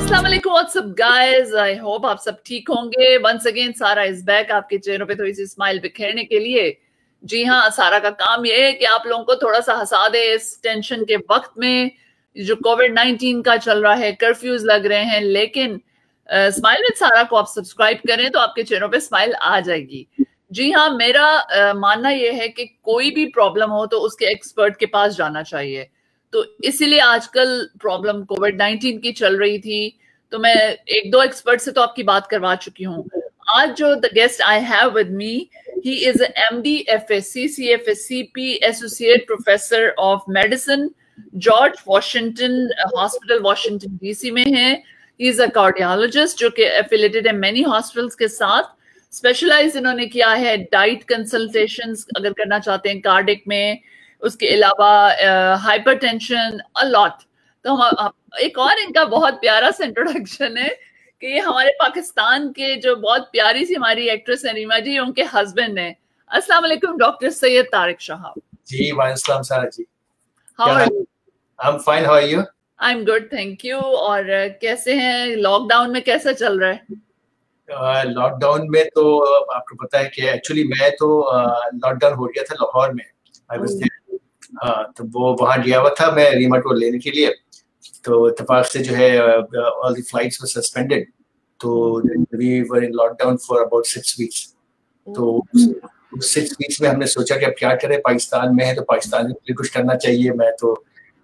अस्सलाम वालेकुम, what's up guys, I hope आप सब ठीक होंगे। वंस अगेन सारा इज बैक आपके चेहरों पे थोड़ी सी स्माइल बिखेरने के लिए। जी हाँ, सारा का काम ये है कि आप लोगों को थोड़ा सा हंसा दे इस टेंशन के वक्त में जो कोविड-19 का चल रहा है, कर्फ्यूज लग रहे हैं, लेकिन स्माइल विद सारा को आप सब्सक्राइब करें तो आपके चेहरों पे स्माइल आ जाएगी। जी हाँ, मेरा मानना यह है कि कोई भी प्रॉब्लम हो तो उसके एक्सपर्ट के पास जाना चाहिए। तो इसीलिए आजकल प्रॉब्लम कोविड-19 की चल रही थी, तो मैं एक दो एक्सपर्ट से तो आपकी बात करवा चुकी हूँ। आज जो the guest I have with me, he is MD FSc CFSCP associate professor of medicine, George Washington hospital Washington DC में है। ही इज अ कार्डियोलॉजिस्ट जो कि एफिलेटेड है मैनी हॉस्पिटल्स के साथ। स्पेशलाइज इन्होंने किया है डाइट कंसल्टेशंस अगर करना चाहते हैं कार्डिक में, उसके अलावा हाइपरटेंशन अलॉट। तो हम एक और इनका बहुत प्यारा सा इंट्रोडक्शन है कि ये हमारे पाकिस्तान के जो बहुत प्यारी सी हमारी एक्ट्रेस है रीमा जी, उनके हस्बैंड है। अस्सलाम वालेकुम डॉक्टर सैयद तारिक शहाब जी। वालेकुम Sara ji. How are you? I am fine, how are you? I am good, thank you. और कैसे हैं? लॉकडाउन में कैसा चल रहा है? लॉकडाउन में तो आपको पता है कि एक्चुअली मैं तो लॉकडाउन हो गया था लाहौर में। I was there. तो वो वहाँ गया हुआ था मैं रीमा को लेने के लिए। तो इत्तेफाक से जो है all the flights were suspended. तो we were in lockdown for about 6 weeks. तो 6 वीक्स में हमने सोचा कि अब क्या करें, पाकिस्तान में है तो पाकिस्तान में कुछ करना चाहिए। मैं तो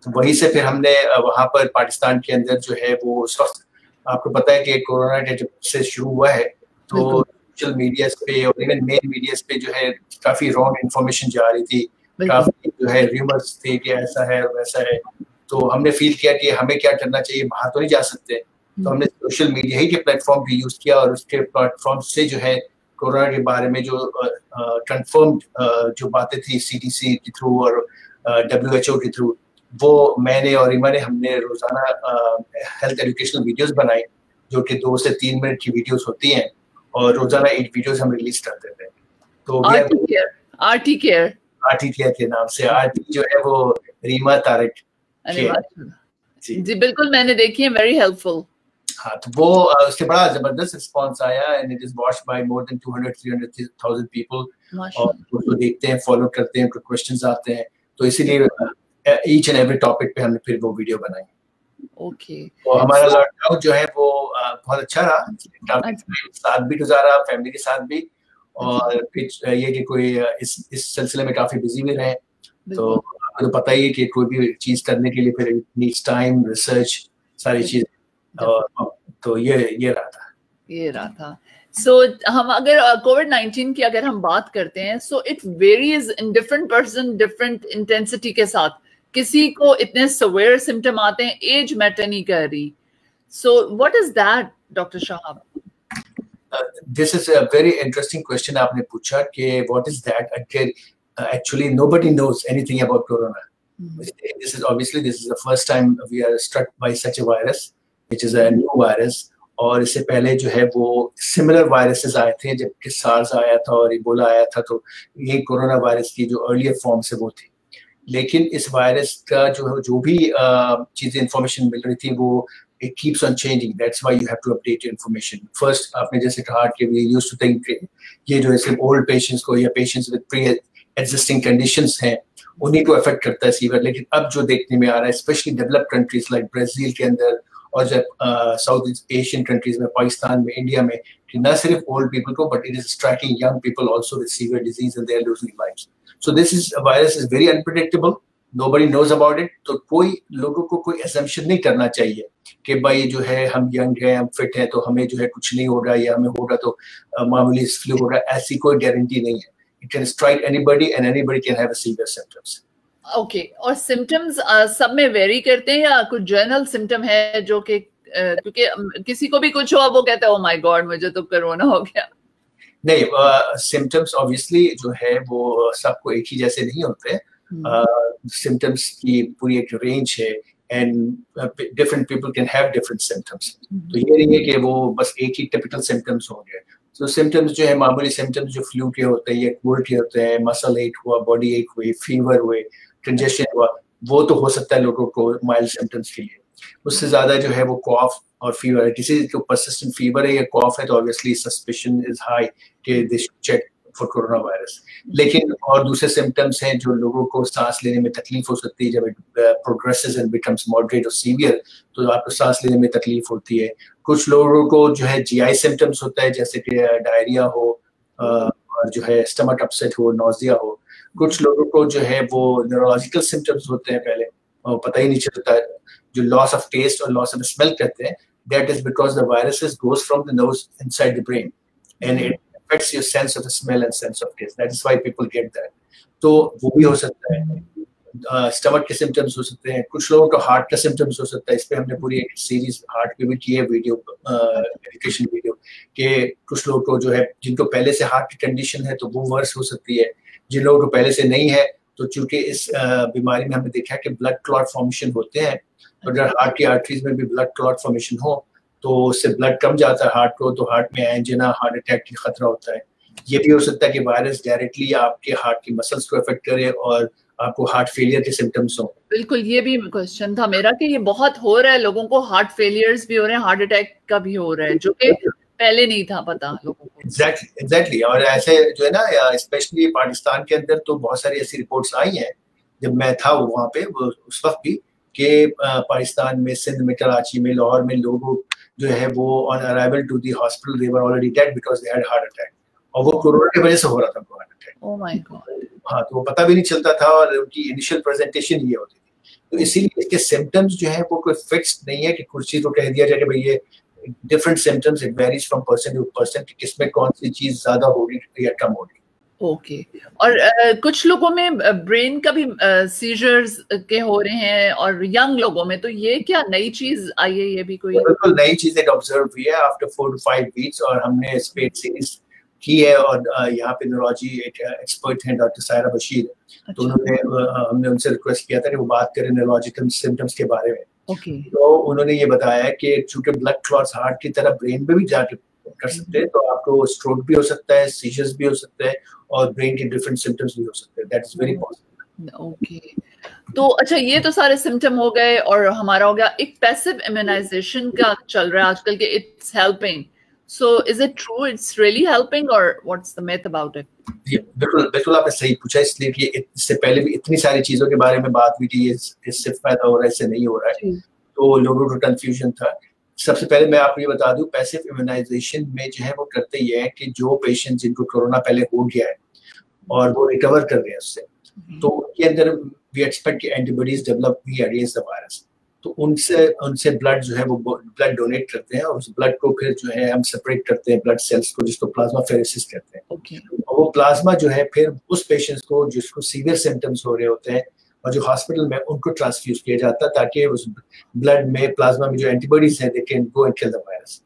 वहीं से फिर हमने वहाँ पर पाकिस्तान के अंदर जो है वो उस वक्त आपको पता है कि कोरोना के जब से शुरू हुआ है तो सोशल मीडिया पे और इवन मेन मीडिया पे जो है काफी रॉन्ग इन्फॉर्मेशन जा रही थी, काफी जो है रूमर्स थे कि ऐसा है वैसा है। तो हमने फील किया कि हमें क्या करना चाहिए, बाहर तो नहीं जा सकते। तो हमने सोशल मीडिया ही के प्लेटफॉर्म भी यूज किया और उसके प्लेटफॉर्म से जो है कोरोना के बारे में जो कंफर्म्ड जो बातें थी CDC के थ्रू और WHO के थ्रू, वो मैंने और रीमा ने हमने रोजाना हेल्थ एजुकेशनल वीडियोस बनाई जो कि 2 से 3 मिनट की वीडियोस होती हैं और रोजाना 8 वीडियोस हम रिलीज करते थे। तो आरटी केयर के नाम से आरटी जो है वो रीमा तारिक जी बिल्कुल, मैंने देखी है, वेरी हेल्पफुल। हाँ, तो वो उसके बड़ा जबरदस्त रिस्पांस आया and it is watched bye more than 200-300,000 people और उसको देखते हैं, फॉलो करते हैं, क्वेश्चंस आते हैं। तो इसीलिए ईच एंड एवरी टॉपिक पे हमने फिर वो वीडियो बनाई। ओके, तो हमारा लॉकडाउन जो है वो बहुत अच्छा रहा, साथ भी गुजारा, फैमिली के साथ भी, और फिर ये कि कोई इस सिलसिले में काफी बिजी भी रहे। तो आपको तो पता ही है कि कोई भी चीज करने के लिए फिर नीड्स टाइम, रिसर्च, सारी चीज। तो ये रहा था। सो हम अगर कोविड-19 की अगर हम बात करते हैं, so it varies in different person, different intensity के साथ। किसी को इतने सवेयर सिम्टम आते हैं, एज मैटर नहीं कर रही। सो what is that doctor Shahab? This is a very interesting question आपने पूछा कि what is that. Actually nobody knows anything about corona. This is the first time we are struck by such a virus, which is a new virus. और इससे पहले जो है वो similar viruses आए थे, जबकि सार्स आया था और इबोला आया था, तो ये कोरोना वायरस की जो अर्लियर फॉर्म से वो थी। लेकिन इस वायरस का जो भी चीजें इंफॉर्मेशन मिल रही थी वो it keeps on changing. That's why you have to update your information. First आपने जैसे कहा कि we used to think ये जो ऐसे old patients को या patients with pre-existing conditions हैं उन्हीं को affect करता है फीवर। लेकिन अब जो देखने में आ रहा है, especially developed countries like Brazil के अंदर और जब साउथ एशियन कंट्रीज में, पाकिस्तान में, इंडिया में, कि न सिर्फ ओल्ड पीपल को but it is striking young people also with severe disease and they are losing lives. So this is virus is very unpredictable, nobody knows about it. तो कोई लोगों को कोई असम्पशन नहीं करना चाहिए कि भाई जो है हम यंग हैं, हम फिट हैं, तो हमें जो है कुछ नहीं होगा या हमें होगा तो मामूली फ्लू होगा। ऐसी कोई गारंटी नहीं है। It can strike anybody and anybody can have severe symptoms. Okay, और सिम्टम्स सब में वेरी करते हैं या कुछ जनरल सिम्टम है जो कि क्योंकि किसी को भी कुछ हो वो कहता है ओ माय गॉड मुझे तो कोरोना हो गया? नहीं, सिम्टम्स ऑब्वियसली जो है वो सबको एक ही जैसे नहीं होते। सिम्टम्स की पूरी एक रेंज है and different people can have different symptoms. तो ये नहीं है कि वो बस एक ही टिपिकल सिम्टम्स होंगे। तो सिम्टम्स जो है मामूली सिम्टम्स जो फ्लू के होते हैं या कोल्ड के होते हैं, मसल एक हुआ, बॉडी एक हुई, फीवर हुए, कंजेशन हुआ, वो तो हो सकता है लोगों को माइल्ड सिम्टम्स के लिए। उससे ज्यादा जो है वो कॉफ और फीवर है, किसी को persistent fever है या cough है तो obviously suspicion is high कि they should check for coronavirus. लेकिन और दूसरे symptoms हैं जो लोगों को सांस लेने में तकलीफ हो सकती है जब it progresses and becomes moderate or severe, तो आपको सांस लेने में तकलीफ होती है. कुछ लोगों को जो है GI symptoms होता है जैसे कि डायरिया हो और जो है स्टमक अपसेट हो, नोजिया हो. कुछ लोगों को जो है वो न्यूरोलॉजिकल सिम्टम्स होते हैं पहले और पता ही नहीं चलता, जो लॉस ऑफ टेस्ट और लॉस ऑफ स्मेल कहते हैं, that is because the viruses goes from the nose inside the brain and it affects your sense of smell and sense of taste. That is why people get that. तो वो भी हो सकता है. Stomach के symptoms हो सकते हैं. कुछ लोगों को हार्ट का सिम्टम्स हो सकता है. इस पे हमने पूरी एक सीरीज हार्ट पे भी की है वीडियो, एजुकेशन वीडियो, कि कुछ लोगों को जो है जिनको पहले से हार्ट की कंडीशन है तो वो वर्स हो सकती है. जिन लोगों को पहले से नहीं है तो चूंकि इस बीमारी में हमने देखा कि ब्लड क्लॉट फॉर्मेशन होते हैं, अगर हार्ट की आर्टरीज में भी ब्लड क्लॉट फॉर्मेशन हो तो उससे ब्लड कम जाता है हार्ट को, तो हार्ट में एंजिना, हार्ट अटैक की खतरा होता है. ये भी हो सकता है कि वायरस डायरेक्टली आपके हार्ट की मसल्स को अफेक्ट करे और आपको हार्ट फेलियर के सिम्टम्स हो. बिल्कुल, ये भी क्वेश्चन था मेरा कि ये बहुत हो रहा है, लोगों को हार्ट फेलियर्स भी हो रहे हैं, हार्ट अटैक का भी हो रहा है, जो कि पहले नहीं था पता लोगों को. एग्जैक्टली. और ऐसे जो है ना, स्पेशली पाकिस्तान के अंदर तो बहुत सारी ऐसी रिपोर्ट्स आई हैं जब मैं था वहाँ पे उस वक्त भी, कि पाकिस्तान में, सिंध में, कराची में, लाहौर में लोग जो है वो on arrival to the hospital they were already dead because they had heart attack, और वो कोरोना की वजह से हो रहा था heart attack. Oh my god. हाँ, तो वो पता भी नहीं चलता था और उनकी इनिशियल प्रेजेंटेशन ये होती थी. तो इसीलिए इसके सिम्टम्स जो है वो कोई फिक्स्ड नहीं है कि कुछ चीज को कह दिया जाए कि भाई ये different symptoms, it varies from person to person कि किसमें कौन सी चीज ज्यादा होगी या कम होगी. ओके. और कुछ लोगों में ब्रेन का भी सीजर्स के हो रहे हैं और यंग लोगों में, तो ये क्या नई चीज आई है? ये भी कोई बिल्कुल नई चीज एक ऑब्जर्व हुई है आफ्टर 4 to 5 वीक्स, और हमने इस पे सीरीज की है. और यहाँ पे न्यूरोलॉजी एक एक्सपर्ट हैं डॉक्टर सायरा बशीर. अच्छा. तो हमने उनसे रिक्वेस्ट किया था कि वो बात करें न्यूरोलॉजिकल सिम्टम्स के बारे में. ओके. तो उन्होंने ये बताया कि चूंकि ब्लड क्लॉट्स हार्ट की तरह ब्रेन में भी जाके कर सकते हैं, तो आपको स्ट्रोक भी हो सकता है, सीजर्स भी हो सकते हैं और ब्रेन के डिफरेंट सिम्टम्स भी हो सकते हैं. That is very possible. Okay. तो अच्छा, ये तो सारे सिम्टम हो गए और हमारा हो गया. एक पैसिव इम्यूनाइजेशन का चल रहा है आजकल के, it's helping. So is it true? It's really helping, or what's the myth about it? बिल्कुल आपने सही पूछा, इसलिए कि इससे पहले भी इतनी सारी चीजों के बारे में बात हुई थी, इससे फायदा हो रहा है, इससे नहीं हो रहा है, तो लोगों को कंफ्यूजन था. सबसे पहले मैं आपको ये बता दूं, पैसिव इम्यूनाइजेशन में जो है वो करते ये है कि जो पेशेंट जिनको कोरोना पहले हो गया है और वो रिकवर कर रहे हैं उससे, तो उनके अंदर वी एक्सपेक्ट कि एंटीबॉडीज डेवलप हुई अगेंस्ट द वायरस. तो उनसे ब्लड जो है वो ब्लड डोनेट करते हैं और उस ब्लड को फिर जो है हम सेपरेट करते हैं ब्लड सेल्स को, जिसको प्लाज्मा फेरेसिस कहते हैं. okay. और वो प्लाज्मा जो है फिर उस पेशेंट्स को जिसको सीवियर सिम्टम्स हो रहे होते हैं और जो हॉस्पिटल में, उनको ट्रांसफ्यूज किया जाता है ताकि उस ब्लड में, प्लाज्मा में जो एंटीबॉडीज हैं, they can go and kill the virus.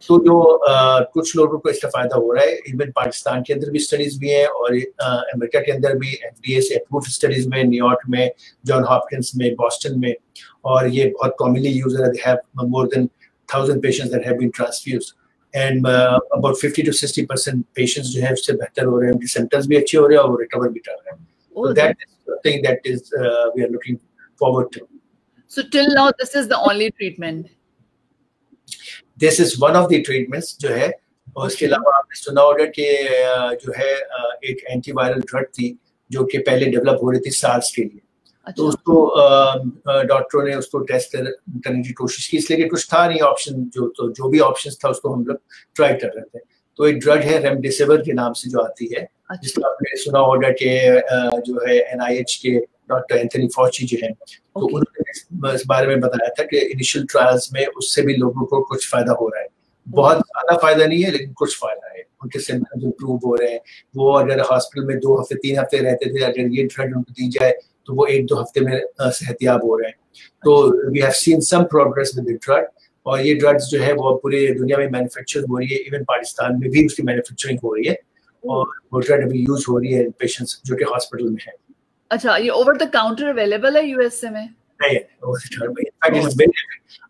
तो जो कुछ लोगों को इसका फायदा हो रहा है. इवन पाकिस्तान के अंदर भी स्टडीज भी हैं और अमेरिका के अंदर भी FDA से अप्रूव्ड स्टडीज में, न्यूयॉर्क में, जॉन हॉपकिंस में, बॉस्टन में, और ये बहुत कॉमनली यूज है. They have more than 1000 patients that have been transfused and about 50 to 60% patients जो है उससे बेहतर हो रहे हैं, उनके सिम्टम्स भी अच्छे हो रहे हैं और वो रिकवर भी कर रहे हैं. So that is something that is we are looking forward to. So till now this is the only treatment. This is one of the treatments जो है. और इसके अलावा आपने सुना होगा कि जो है एक एंटीवायरल ड्रग थी जो कि पहले डेवलप हो रही थी सार्स के लिए. तो उसको डॉक्टरों ने उसको टेस्ट करने की कोशिश की, इसलिए कि कुछ था नहीं ऑप्शन, जो भी ऑप्शन था उसको हम लोग ट्राई कर रहे थे. तो एक ड्रग है रेमडेसिविर के नाम से जो आती है, जिसको आपने सुना होगा कि जो है NIH के डॉक्टर एंथनी फॉची जो है, तो उन्होंने इस बारे में बताया था कि इनिशियल ट्रायल्स में उससे भी लोगों को कुछ फायदा हो रहा है. बहुत ज्यादा फायदा नहीं है लेकिन कुछ फायदा है, उनके सिम्टम्स इंप्रूव हो रहे हैं. वो अगर हॉस्पिटल में 2 हफ्ते 3 हफ्ते रहते थे, अगर ये ड्रग उनको दी जाए तो वो 1-2 हफ्ते में सेहतियाब हो रहे हैं. तो we have seen some progress with the drug, और ये ड्रग्स जो है वो पूरी दुनिया में मैन्युफैक्चर हो रही है. इवन पाकिस्तान में भी उसकी मैन्युफैक्चरिंग हो रही है और वो ड्रग अभी यूज हो रही है पेशेंट्स जो कि हॉस्पिटल में है. अच्छा, ये ओवर द काउंटर अवेलेबल है यूएसए में? नहीं है.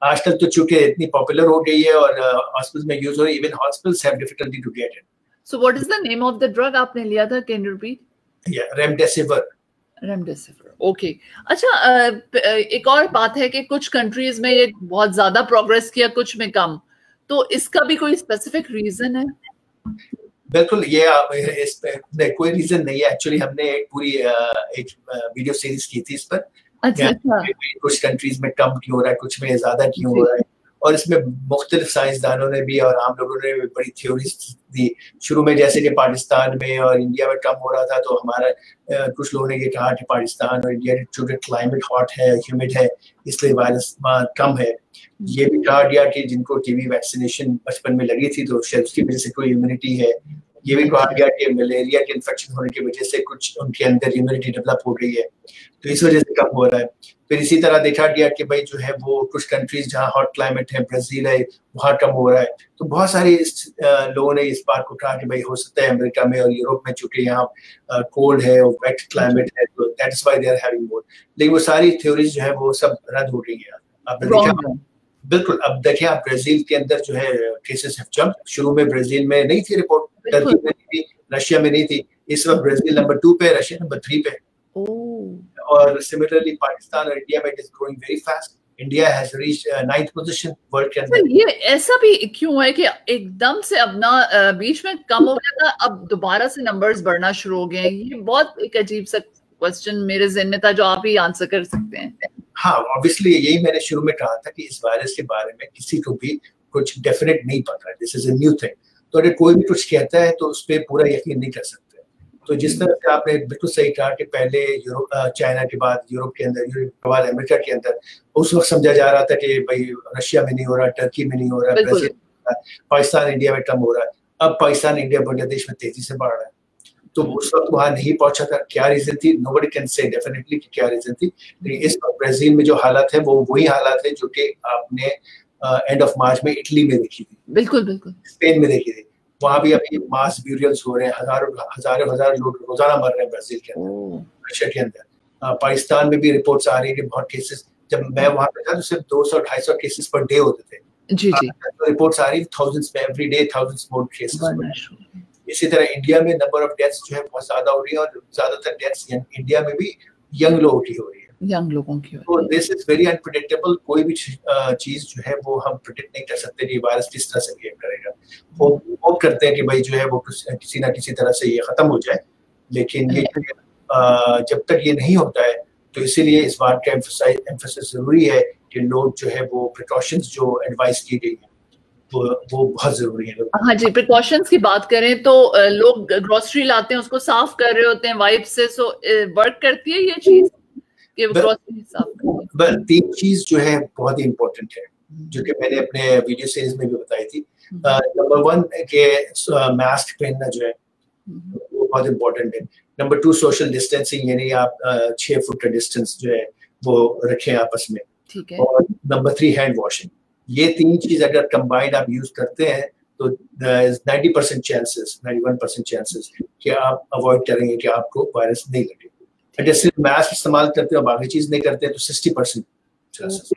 आजकल तो चूंकि इतनी पॉपुलर हो गई है और हॉस्पिटल्स में यूज हो रही है, even hospitals have difficulty to get it. So what is the name of the drug आपने लिया था, can you repeat? Remdesivir. Remdesivir, okay. अच्छा, एक और बात है कि कुछ कंट्रीज में ये बहुत ज्यादा प्रोग्रेस किया, कुछ में कम, तो इसका भी कोई स्पेसिफिक रीजन है? बिल्कुल, ये इस पे कोई रीजन नहीं है। एक्चुअली हमने एक पूरी एक वीडियो सीरीज की थी इस पर। अच्छा, कुछ कंट्रीज में कम क्यों हो रहा है, कुछ में ज्यादा क्यों हो रहा है, और इसमें मुख्तलिफ साइंसदानों ने भी और आम लोगों ने भी बड़ी थ्योरीज दी। शुरू में जैसे कि पाकिस्तान में और इंडिया में कम हो रहा था, तो हमारा कुछ लोगों ने ये कहा कि पाकिस्तान और इंडिया चूंकि क्लाइमेट हॉट है, ह्यूमिड है, इसलिए वायरस कम है। ये भी कहा गया कि जिनको टीबी वैक्सीनेशन बचपन में लगी थी तो शायद उसकी वजह से कोई इम्यूनिटी है। ये भी कहा गया कि मलेरिया के इन्फेक्शन होने की वजह से कुछ उनके अंदर इम्यूनिटी डेवलप हो गई है, तो इस वजह से कम हो रहा है। फिर इसी तरह देखा गया कि भाई जो है वो कुछ कंट्रीज जहाँ हॉट क्लाइमेट है, ब्राजील है, वहाँ कम हो रहा है। तो बहुत सारे लोगों ने इस बात को कहा कि भाई हो सकता है अमेरिका में और यूरोप में चूंकि यहाँ कोल्ड है और वेट क्लाइमेट है, तो that's why they are having more. लेकिन वो सारी थ्योरीज जो है वो सब रद्द हो गई है। आपने देखा, बिल्कुल। अब देखिए आप, ब्राजील के अंदर जो है केसेस हैव जंप्ड। शुरू में ब्राजील में नहीं थी रिपोर्ट, टर्की में नहीं थी, रशिया में नहीं थी। इस वक्त ब्राजील नंबर 2 पे, रशिया नंबर 3 पे। और सिमिलरली पाकिस्तान और इंडिया में it is growing very fast. India has reached 9th position world के अंदर। ये ऐसा भी क्यों है कि एकदम से अब ना बीच में कम हो गया था, अब दोबारा से नंबर्स बढ़ना शुरू हो गए हैं? ये बहुत एक अजीब सा क्वेश्चन मेरे ज़हन में था, जो आप ही आंसर कर सकते हैं। हाँ, ऑब्वियसली यही मैंने शुरू में कहा था कि इस वायरस के बारे में किसी को भी कुछ डेफिनेट नहीं पता है। This is a new thing. तो अगर कोई भी कुछ कहता है तो उस पर पूरा यकीन नहीं कर सकते। तो जिस तरह से आपने बिल्कुल सही कहा कि पहले यूरोप, चाइना के बाद यूरोप के अंदर, यूरोप के बाद अमेरिका के अंदर, उस वक्त समझा जा रहा था कि भाई रशिया में नहीं हो रहा, टर्की में नहीं हो रहा, ब्राजील, पाकिस्तान, इंडिया में कम हो रहा है। अब पाकिस्तान, इंडिया, बांग्लादेश में तेजी से बढ़ रहा है। तो उस वक्त वहां नहीं पहुंचा था, क्या रीजन थी? नोबडी कैन से डेफिनेटली कि क्या रीजन थी। लेकिन इस वक्त ब्राजील में जो हालत है वो वही हालत है जो कि आपने एंड ऑफ मार्च में इटली में देखी थी, बिल्कुल बिल्कुल, स्पेन में देखी थी। वहां भी अभी मास ब्यूरियल्स हो रहे हैं, हजारों लोग रोजाना मर रहे हैं ब्राजील के अंदर, रशिया के अंदर। पाकिस्तान में भी रिपोर्ट्स आ रही है कि बहुत केसेस, जब मैं वहां पे था तो सिर्फ 200-250 केसेस पर डे होते थे। जी जी, रिपोर्ट्स आ रही है थाउजेंड्स में, every day thousands more cases. इसी तरह इंडिया में नंबर ऑफ डेथ्स जो है बहुत ज्यादा हो रही है, और ज्यादातर डेथ्स इंडिया में भी यंग लोगों की हो रही है, यंग लोगों की। तो दिस इज वेरी अनप्रेडिक्टेबल। कोई भी चीज जो है वो हम प्रेडिक्ट नहीं कर सकते कि वायरस किस तरह से बिहेव करेगा। होप करते हैं कि भाई जो है वो किसी ना किसी तरह से ये खत्म हो जाए, लेकिन ये जब तक ये नहीं होता है तो इसीलिए इस बात का एम्फेसिस जरूरी है कि लोग जो है वो प्रिकॉशंस जो एडवाइस की गई है वो बहुत जरूरी है। हाँ जी, प्रिकॉशंस की बात करें तो लोग ग्रोसरी लाते हैं, उसको साफ कर रहे होते हैं वाइप से, सो वर्क करती है ये चीज कि वो ग्रोसरी साफ करते हैं? 3 चीज जो है बहुत ही इंपॉर्टेंट है, जो कि मैंने अपने वीडियो सीरीज में भी बताई थी। नंबर 1 के मास्क पहनना जो है वो बहुत इंपॉर्टेंट है। नंबर 2 सोशल डिस्टेंसिंग, यानी आप 6 फुट का डिस्टेंस जो है वो रखें आपस में। ठीक है। और नंबर 3 हैंड वॉशिंग। ये 3 चीज अगर कंबाइंड आप यूज करते हैं तो 90% चांसेस, 91% चांसेस कि आप अवॉइड करेंगे कि आपको वायरस नहीं लगे। अगर सिर्फ मास्क इस्तेमाल करते हो, बाकी चीज नहीं करते तो 60% चांसेस।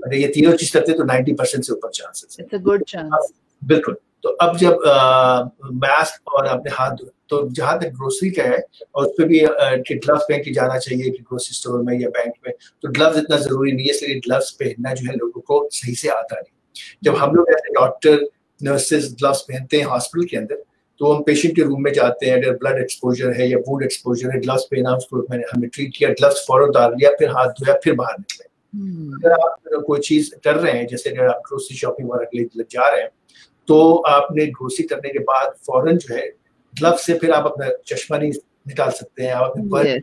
अगर ये तीनों चीज करते हैं तो 90% से ऊपर chances. It's a good chance. बिल्कुल। तो अब जब मास्क और अपने हाथ, तो जहां तक ग्रोसरी का है, और उस पर भी कि ग्लव्स पहन के जाना चाहिए कि ग्रोसरी स्टोर में या बैंक में, तो ग्लव्स इतना जरूरी नहीं है, इसलिए ग्लव्स पहनना जो है लोगों को सही से आता नहीं। जब हम लोग ऐसे डॉक्टर, नर्सेज ग्लव्स पहनते हैं हॉस्पिटल के अंदर, तो हम पेशेंट के रूम में जाते हैं, अगर ब्लड एक्सपोजर है या वुंड एक्सपोजर है, ग्लव्स पहना, उसको हमने ट्रीट किया, ग्लव्स फौरन उतार लिया, फिर हाथ धोया, फिर बाहर निकले। अगर आप कोई चीज कर रहे हैं, जैसे अगर आप ग्रोसरी शॉपिंग वगैरह के लिए जा रहे हैं, तो आपने ग्रोसरी करने के बाद फौरन जो है ग्लव से फिर आप अपना चश्मा नहीं निकाल सकते हैं, आप अपने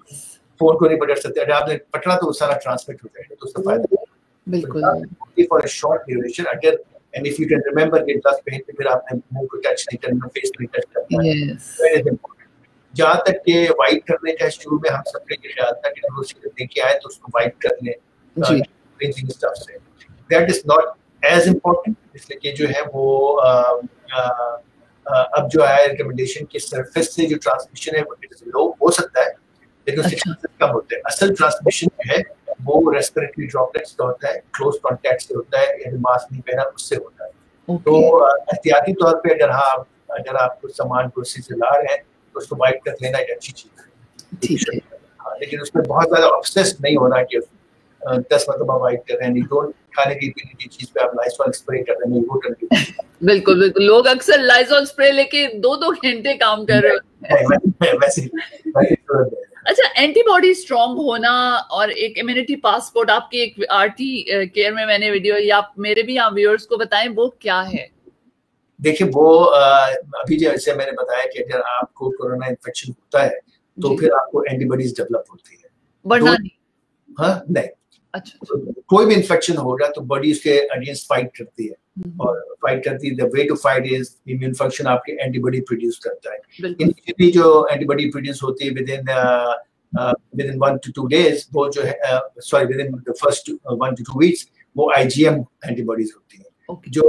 फोन को नहीं पकड़ सकते। अगर आपने पकड़ा तो वो सारा ट्रांसमिट हो जाएगा, तो उसका फायदा बिल्कुल फॉर अ शॉर्ट ड्यूरेशन। अगर and if you can remember कि ग्लव्स पहन के फिर आपने मुंह को टच नहीं करना, फेस नहीं टच करना, वेरी इंपॉर्टेंट। जहाँ तक के वाइप करने का, शुरू में हम सबके ख्याल था कि ग्रोसरी करने के आए तो उसको वाइप कर लें क्लींजिंग स्टफ से, that is not as important, इसलिए कि जो है वो अब जो है रिकमेंडेशन के सरफेस से जो ट्रांसमिशन है वो लो हो सकता है, लेकिन उससे चांसेस कम होते हैं। असल ट्रांसमिशन जो है वो रेस्पिरेटरी ड्रॉपलेट्स का होता है, क्लोज कॉन्टैक्ट से होता है, यानी मास्क नहीं पहना उससे होता है। तो एहतियाती तौर पे अगर आप कुछ सामान ग्रोसरी से ला रहे हैं तो उसको वाइप कर लेना एक अच्छी चीज है। ठीक है। लेकिन उसमें बहुत ज्यादा ऑब्सेस्ड नहीं होना कि 10 मरतबा अवॉइड कर रहे हैं, नहीं तो खाने की पीने की चीज पे आप लाइसॉल स्प्रे कर रहे हैं, वो करके बिल्कुल बिल्कुल, लोग अक्सर लाइसॉल स्प्रे लेके 2-2 घंटे काम कर रहे हैं वैसे अच्छा, एंटीबॉडी स्ट्रॉन्ग होना और एक इम्यूनिटी पासपोर्ट, आपकी एक आरटी केयर में मैंने वीडियो, या आप मेरे भी यहाँ व्यूअर्स को बताएं वो क्या है? देखिए वो अभी जैसे मैंने बताया कि अगर आपको कोरोना इन्फेक्शन होता है तो फिर आपको एंटीबॉडीज डेवलप होती है, वरना नहीं? हाँ नहीं, अच्छा, तो कोई भी इन्फेक्शन होगा तो बॉडी उसके अगेंस्ट फाइट करती है, और फाइट करती है, the way to fight is immune function आपके एंटीबॉडी प्रोड्यूस करता है। इनिशियली जो एंटीबॉडी प्रोड्यूस होती है within 1 to 2 days, वो जो है within the first 1 to 2 weeks वो IgM एंटीबॉडीज होती है, जो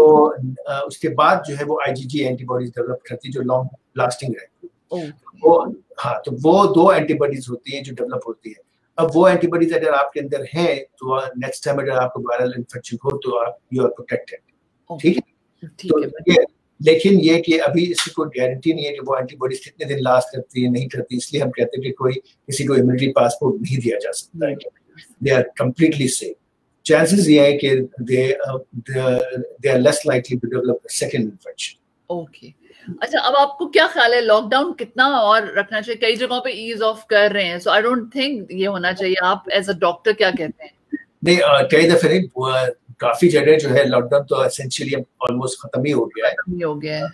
उसके बाद जो है वो IgG एंटीबॉडीज डेवलप करती है जो लॉन्ग लास्टिंग रहती है। वो हाँ, तो वो 2 एंटीबॉडीज होती हैं जो डेवलप होती है। अब वो एंटीबॉडीज अगर आपके अंदर है तो नेक्स्ट टाइम अगर आपको वायरल इन्फेक्शन हो तो आप यू आर प्रोटेक्टेड, ठीक है? तो लेकिन ये कि अभी इसकी कोई गारंटी नहीं है कि वो एंटीबॉडीज कितने दिन लास्ट करती है नहीं करती, इसलिए हम कहते हैं कि कोई किसी को इम्यूनिटी पासपोर्ट नहीं दिया जा सकता है। They are completely safe. Chances ये है कि they are less likely to develop second infection. Okay, अच्छा, अब आपको क्या ख्याल है लॉकडाउन कितना और रखना चाहिए? कई जगहों पे ईज ऑफ कर रहे हैं, सो आई डोंट थिंक ये होना चाहिए। आप एज अ डॉक्टर क्या कहते हैं? नहीं, कई दफे नहीं, काफी जगह जो है लॉकडाउन तो एसेंशियली ऑलमोस्ट खत्म ही हो गया है,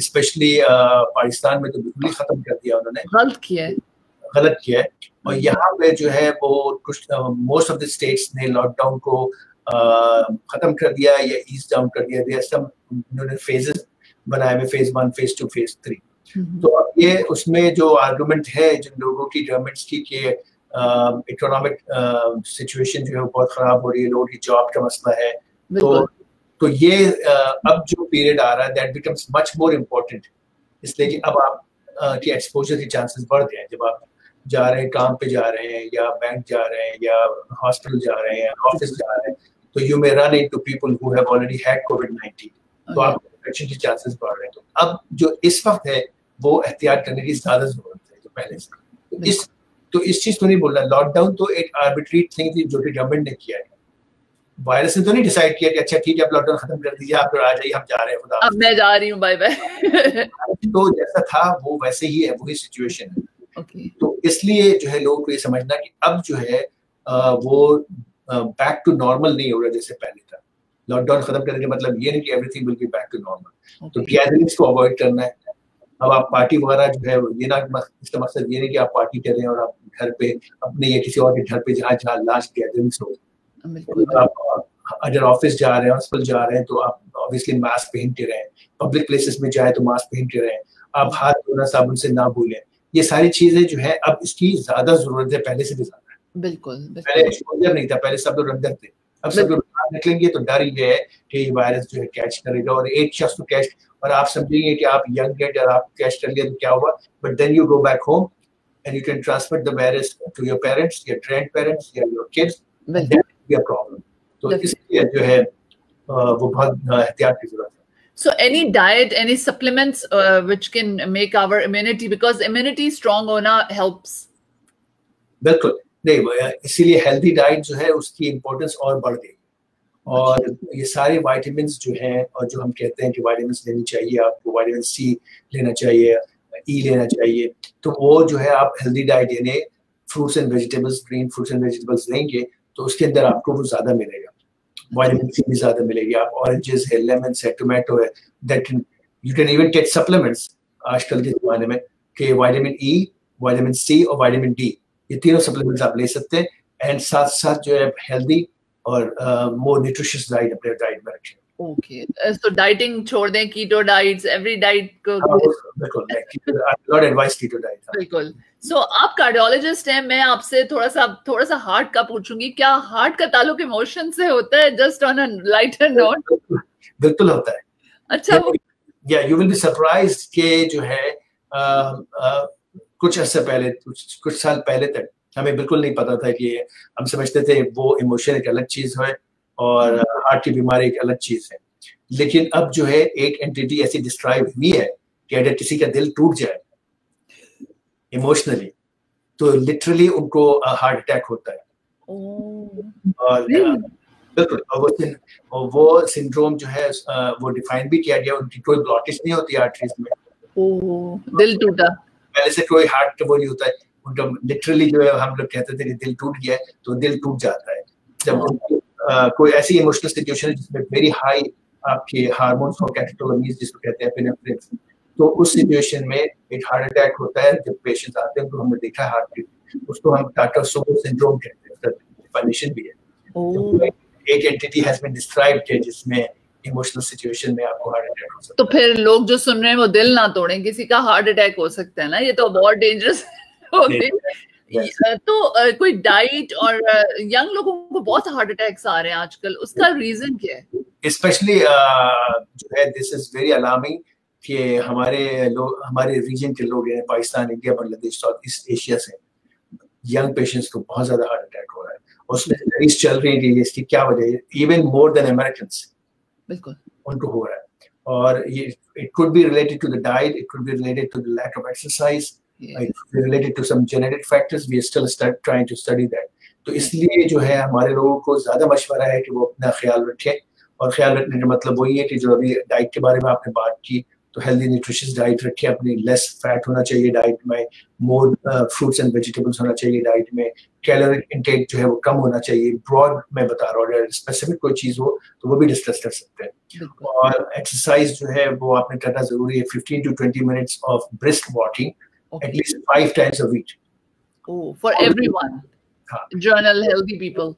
स्पेशली पाकिस्तान में तो बिल्कुल ही खत्म कर दिया उन्होंने, गलत किया है। और यहाँ पे जो है वो कुछ मोस्ट ऑफ द स्टेट्स ने लॉकडाउन को खत्म कर दिया या ईज डाउन कर दिया, सब उन्होंने फेजेस बनाए हुए, फेज 1, फेज 2, फेज 3। तो अब ये उसमें जो आर्गुमेंट है जिन लोगों की गवर्नमेंट्स की कि इकोनॉमिक सिचुएशन जो है बहुत खराब हो रही है, लोगों की जॉब का मसला है, तो ये अब जो पीरियड आ रहा है that becomes much more important, इसलिए कि अब आप की एक्सपोजर के चांसेस बढ़ गए हैं। जब आप जा रहे हैं, काम पे जा रहे हैं या बैंक जा रहे हैं या हॉस्पिटल जा रहे हैं, ऑफिस जा रहे हैं, तो you may run into people who have already had कोविड-19, तो आप इन्फेक्शन के चांसेस बढ़ रहे हैं। तो अब जो इस वक्त है वो एहतियात करने की ज्यादा जरूरत है जो पहले से। तो इस चीज को नहीं बोलना, लॉकडाउन तो एक आर्बिट्री थिंग थी जो कि गवर्नमेंट ने किया है, वायरस ने तो नहीं डिसाइड किया कि अच्छा ठीक है आप लॉकडाउन खत्म कर दीजिए, आप आ जाइए, हम जा रहे हैं, खुदा अब मैं जा रही हूँ, बाय बाय। तो जैसा था वो वैसे ही है, वही सिचुएशन है। तो इसलिए जो है लोगों को ये समझना कि अब जो है वो बैक टू नॉर्मल नहीं हो रहा जैसे पहले था। लॉकडाउन खत्म करने का मतलब ये नहीं कि everything will be back to normal. तो गैदरिंग्स को अवॉइड करना है। अब आप पार्टी वगैरह जो है ये ना, इसका मकसद ये नहीं कि आप पार्टी कर रहे हैं और आप घर पे अपने या किसी और के घर पे जहाँ लास्ट गैदरिंग्स हो। आप अगर ऑफिस जा रहे हैं, हॉस्पिटल जा रहे हैं तो आप ऑब्वियसली मास्क पहन के रहें, पब्लिक प्लेसेस में जाए तो मास्क पहन के रहें, आप हाथ धोना साबुन से ना भूलें। ये सारी चीजें जो है अब इसकी ज्यादा जरूरत है पहले से भी ज्यादा। बिल्कुल, पहले एक्सपोजर नहीं था, पहले सब लोग अंदर थे, अब सब लोग बाहर निकलेंगे तो डर ये है कि ये वायरस जो है कैच करेगा, और एक शख्स को कैच, और आप समझेंगे कि आप यंग है, अगर आप कैच कर लिया तो क्या हुआ, but then you go back home and you can transmit the virus to your parents, your grandparents या your kids, that will be a problem. तो इसलिए जो है वो बहुत एहतियात की जरूरत है। So any diet, any supplements which can make our immunity, because immunity strong होना helps. बिल्कुल नहीं, इसीलिए हेल्दी डाइट जो है उसकी इम्पोर्टेंस और बढ़ गई, और ये सारे वाइटामिन्स जो हैं, और जो हम कहते हैं कि वाइटामिन्स लेनी चाहिए, आपको विटामिन सी लेना चाहिए, ई लेना चाहिए, तो वो जो है आप हेल्दी डाइट यानी fruits and vegetables, green fruits and vegetables लेंगे तो उसके अंदर आपको वो ज्यादा मिलेगा, विटामिन सी भी ज्यादा मिलेगी। आप ऑरेंजेस है, लेमन्स है, टोमेटो है, that you can even take supplements आजकल के जमाने में कि विटामिन ई, विटामिन सी और विटामिन डी, ये तीनों सप्लीमेंट्स आप ले सकते हैं, एंड साथ साथ जो है हेल्दी और मोर न्यूट्रिशियस डाइट अपने डाइट में रखें। ओके, सो डाइटिंग छोड़ दें, कीटो डाइट्स, एवरी डाइट को बिल्कुल, नॉट एडवाइस कीटो डाइट। बिल्कुल। सो आप कार्डियोलॉजिस्ट हैं, मैं आपसे थोड़ा सा हार्ट का पूछूंगी, क्या हार्ट का ताल्लुक इमोशन से होता है? Just on a lighter note. बिल्कुल होता है। अच्छा, या यू विल बी सरप्राइज्ड कि जो है कुछ अर्से पहले, कुछ साल पहले तक हमें बिल्कुल नहीं पता था कि हम समझते थे वो इमोशन एक अलग चीज है और हार्ट की बीमारी एक अलग चीज है, लेकिन अब जो है एक एंटिटी ऐसी डिस्क्राइब हुई है कि अगर किसी का दिल टूट जाए इमोशनली तो लिटरली उनको हार्ट अटैक होता है। और बिल्कुल, और वो सिंड्रोम जो है वो डिफाइन भी किया गया, उनकी कोई ब्लॉकेज नहीं होती आर्टरीज में, दिल टूटा, पहले से कोई हार्ट वो नहीं होता है उनका, लिटरली जो है हम लोग कहते थे कि दिल टूट गया है, तो दिल टूट जाता है जब कोई ऐसी इमोशनल सिचुएशन है जिसमें वेरी हाई आपके हार्मोन्स और कैटेकोलमीज जिसको कहते हैं एपिनेफ्रिन, तो उस सिचुएशन में एक हार्ट अटैक होता है। जब पेशेंट आते हैं तो हमने देखा हार्ट की, उसको हम टाटा-सोबो सिंड्रोम कहते हैं, उसका डेफिनेशन भी है। तो एक एंटिटी हैज बीन डिस्क्राइब्ड जिसमें इमोशनल सिचुएशन में आपको हार्ट अटैक हो सकता है। तो फिर लोग जो सुन रहे हैं वो दिल ना तोड़ें, किसी का हार्ट अटैक हो सकता है ना, ये तो बहुत डेंजरस हो गई। तो कोई डाइट, और यंग लोगों को बहुत हार्ट अटैक्स आ रहे हैं आजकल, उसका रीजन क्या है? स्पेशली जो है दिस इज वेरी अलार्मिंग कि हमारे रीजन के लोग हैं, Pakistan, India, Bangladesh, south east Asia से यंग पेशेंट्स को बहुत ज्यादा हार्ट अटैक हो रहा है, और उसमें स्टडीज चल रही है इसकी क्या वजह है, इवन मोर देन अमेरिकन्स बिल्कुल उनको हो रहा है। और ये it could be related to the diet, it could be related to the lack of exercise, it could be related to some genetic factors. We are still trying to study that. तो इसलिए जो है हमारे लोगों को ज्यादा मशवरा है कि वो अपना ख्याल रखें, और ख्याल रखने का मतलब वही है कि जो अभी डाइट के बारे में आपने बात की, तो हेल्दी न्यूट्रिशियस डाइट रखें, अपनी लेस फैट होना चाहिए डाइट में, मोर फ्रूट्स एंड वेजिटेबल्स होना चाहिए डाइट में, कैलोरी इनटेक जो है वो कम होना चाहिए। ब्रॉड मैं बता रहा हूँ, अगर स्पेसिफिक कोई चीज हो तो वो भी डिस्कस कर सकते हैं। और एक्सरसाइज जो है वो आपने करना जरूरी है, 15 to 20 minutes of brisk walking at least 5 times a week. Oh, for everyone. Journal healthy people.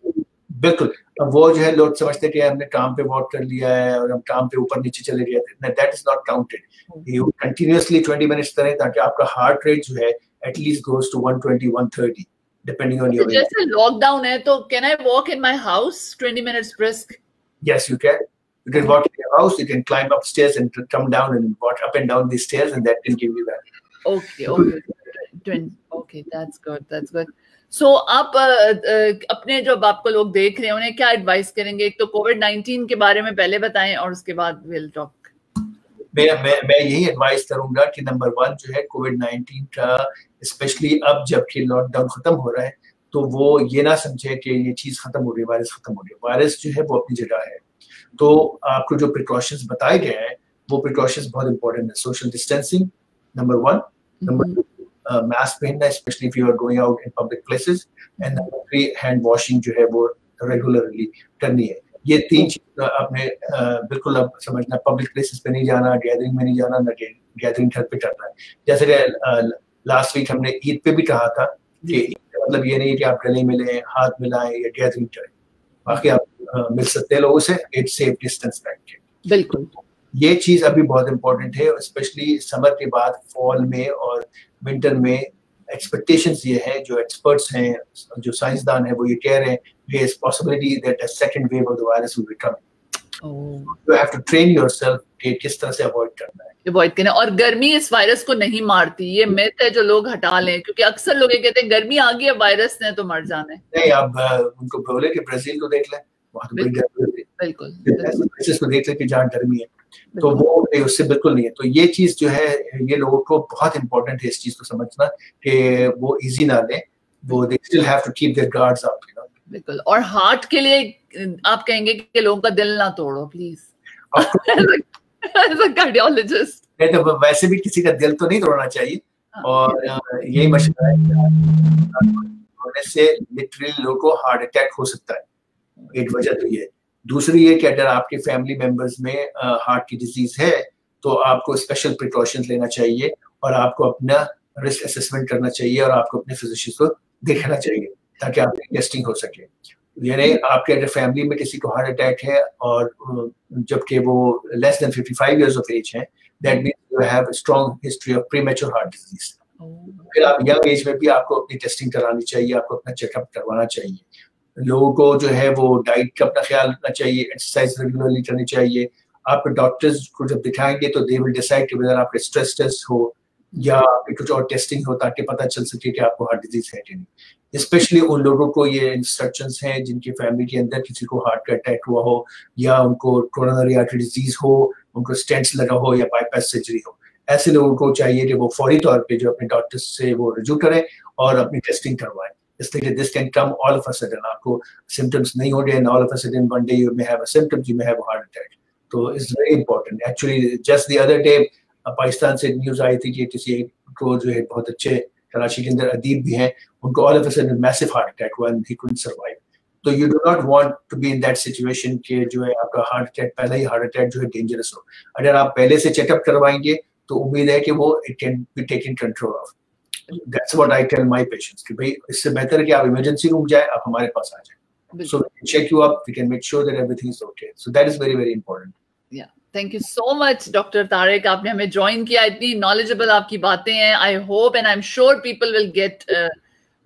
बिल्कुल, अब वो जो है लोग समझते हैं कि हमने काम पे वॉक कर लिया है और हम काम पे ऊपर नीचे चले गए थे, that is not counted. You continuously 20 minutes करें ताकि आपका हार्ट रेट जो है at least goes to 120, 130 depending on your age. जैसे लॉकडाउन है तो can I walk in my house 20 minutes brisk? Yes, you can. You can walk in your house, you can climb upstairs and come down and walk up and down the stairs, and that can give you that. Okay, that's good. So आप अपने जो आपको लोग देख रहे हैं उन्हें क्या एडवाइस करेंगे? एक तो कोविड-19 के बारे में पहले बताएं और उसके बाद we'll talk. मैं यही एडवाइस करूंगा कि नंबर 1 जो है कोविड-19 का, स्पेशली अब जबकि लॉकडाउन खत्म हो रहा है, तो वो ये ना समझे कि ये चीज खत्म हो रही है, वायरस खत्म हो रही है। वायरस जो है वो अपनी जगह है, तो आपको जो प्रिकॉशंस बताए गए हैं वो प्रिकॉशंस बहुत इंपॉर्टेंट है। Social distancing number 1, number 2 mask पहनना, specially if you are going out in public places, and number 3 hand washing जो है वो रेगुलरली करनी है। ये 3 चीज आपने बिल्कुल अब समझना, पब्लिक प्लेसेस पे नहीं जाना, गैदरिंग में नहीं जाना, ना गैदरिंग घर पे करना है। जैसे कि लास्ट वीक हमने ईद पे भी कहा था कि मतलब ये नहीं कि आप गले मिलें, हाथ मिलाएं या गैदरिंग करें, बाकी आप मिल सकते हैं लोगों से, एक सेफ डिस्टेंस रख के। बिल्कुल, ये चीज अभी बहुत इंपॉर्टेंट है, स्पेशली समर के बाद फॉल में और विंटर में। एक्सपेक्टेशंस ये है, जो एक्सपर्ट्स हैं, जो साइंसदान है, वो ये कह रहे हैं there is possibility that a second wave of the virus will be coming. You have to train yourself कि किस तरह से अवॉइड करना है, अवॉइड करना। और गर्मी इस वायरस को नहीं मारती, ये मिथ है जो लोग हटा लें, क्योंकि अक्सर लोग ये कहते हैं गर्मी आ गई है, वायरस ने तो मर जाना है। नहीं, आप उनको बोले कि ब्राजील को देख लें, वहाँ तो बड़ी गर्मी होती है, बिल्कुल को देख लें कि जहाँ गर्मी है, तो वो उससे बिल्कुल नहीं है। तो ये चीज जो है ये लोगों को बहुत इंपॉर्टेंट है इस चीज को समझना कि वो इजी ना लें, वो they still have to keep their guards up, you know. बिल्कुल। और हार्ट के लिए आप कहेंगे कि लोगों का दिल ना तोड़ो प्लीज, एज अ कार्डियोलॉजिस्ट। नहीं तो वैसे भी किसी का दिल तो नहीं तोड़ना चाहिए, और यही मशवरा है होने से लिटरली लोगों को हार्ट अटैक हो सकता है, एक वजह तो ये है। दूसरी ये कि अगर आपके फैमिली मेंबर्स में हार्ट की डिजीज है तो आपको स्पेशल प्रिकॉशंस लेना चाहिए, और आपको अपना रिस्क असेसमेंट करना चाहिए, और आपको अपने फिजिशियन को देखना चाहिए ताकि आपकी टेस्टिंग हो सके। यानी आपके अगर फैमिली में किसी को हार्ट अटैक है और जबकि वो less than 55 years of age है, that means you have a strong history of premature heart disease. फिर आप यंग एज में भी आपको अपनी टेस्टिंग करानी चाहिए, आपको अपना चेकअप करवाना चाहिए। लोगों को जो है वो डाइट का अपना ख्याल रखना चाहिए, एक्सरसाइज रेगुलरली करनी चाहिए। आप डॉक्टर्स को जब दिखाएंगे तो दे विल डिसाइड कि वेदर आपके स्ट्रेस टेस्ट हो या कुछ और टेस्टिंग हो, ताकि पता चल सके कि आपको हार्ट डिजीज है कि नहीं। स्पेशली उन लोगों को ये इंस्ट्रक्शंस हैं जिनकी फैमिली के अंदर किसी को हार्ट का अटैक हुआ हो, या उनको कोरोनरी आर्टरी डिजीज हो, उनको स्टेंट्स लगा हो, या बाईपास सर्जरी हो। ऐसे लोगों को चाहिए कि वो फौरी तौर पे जो अपने डॉक्टर से वो रजू करें और अपनी टेस्टिंग करवाएं, इसलिए this can come all of a sudden, आपको सिम्टम्स नहीं हो रहे, all of a sudden one day you may have a symptoms, you may have a heart attack. तो it's very important. Actually just the other day Pakistan से news आई थी कि किसी को जो है बहुत अच्छे कराची के अंदर अदीब भी हैं, उनको all of a sudden massive heart attack हुआ एंड ही कुडंट सर्वाइव. तो you do not want to be in that situation कि जो है आपका हार्ट अटैक, पहला ही हार्ट अटैक जो है डेंजरस हो. अगर आप पहले से चेकअप करवाएंगे तो उम्मीद है कि वो it can be taken control of. That's what I tell my patients कि भाई इससे बेहतर है कि आप इमरजेंसी रूम जाए, आप हमारे पास आ जाए. सो check you up, we can make sure that everything is okay. So that is very, very important. Yeah. Thank you so much, Dr. Tariq. आपने हमें join किया, इतनी knowledgeable आपकी बातें हैं. I hope and I'm sure people will get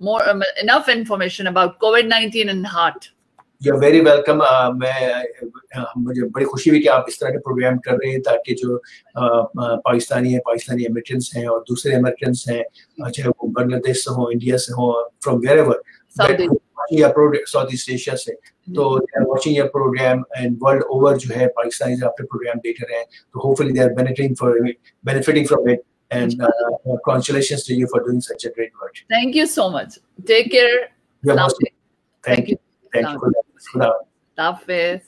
more enough information about COVID-19 and heart. You're very welcome. मुझे बड़ी खुशी हुई कि आप इस तरह के प्रोग्राम कर रहे हैं ताकि जो पाकिस्तानी अमेरिकन्स हैं और दूसरे अमेरिकन्स हैं, चाहे वो बांग्लादेश से हो, इंडिया से हो, from wherever, south east Asia से, तो they are watching your program and world over जो है पाकिस्तानी आपके प्रोग्राम देख रहे हैं, तो hopefully they are benefiting from it, and congratulations to you for doing such a great work. Thank you so much. Take care. Thank you. Thank you. Thank you.